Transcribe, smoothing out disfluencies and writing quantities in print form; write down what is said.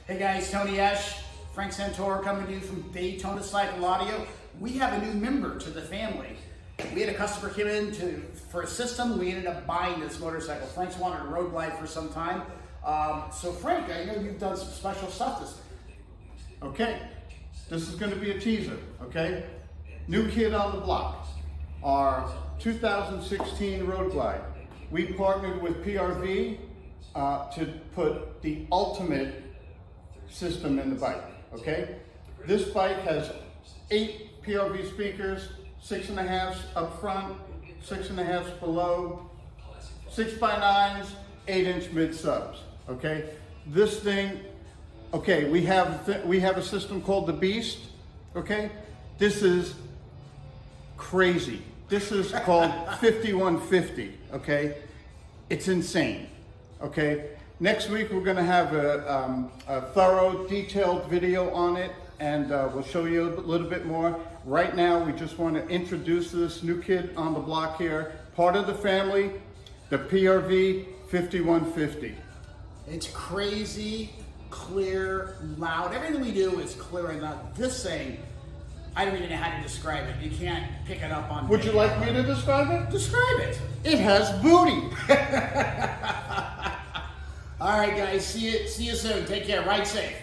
Hey guys, Tony Esch, Frank Santoro coming to you from Daytona Cycle Audio. We have a new member to the family. We had a customer come in for a system. We ended up buying this motorcycle. Frank's wanted a road glide for some time. So Frank, I know you've done some special stuff this. Okay, this is going to be a teaser, okay? New kid on the block, our 2016 Road Glide. We partnered with PRV to put the ultimate system in the bike, okay? This bike has 8 PRV speakers, 6.5 up front, 6.5 below, 6x9s, 8-inch mid subs, okay? This thing, okay, we have a system called the Beast, okay? This is crazy. This is called 5150, okay? It's insane, okay? Next week we're gonna have a thorough, detailed video on it, and we'll show you a little bit more. Right now, we just want to introduce this new kid on the block here, part of the family, the PRV 5150. It's crazy, clear, loud. Everything we do is clear and loud. This thing, I don't even know how to describe it. You can't pick it up on Would you video. like me to describe it? Describe it. It has booty. All right, guys. See you soon. Take care. Ride safe.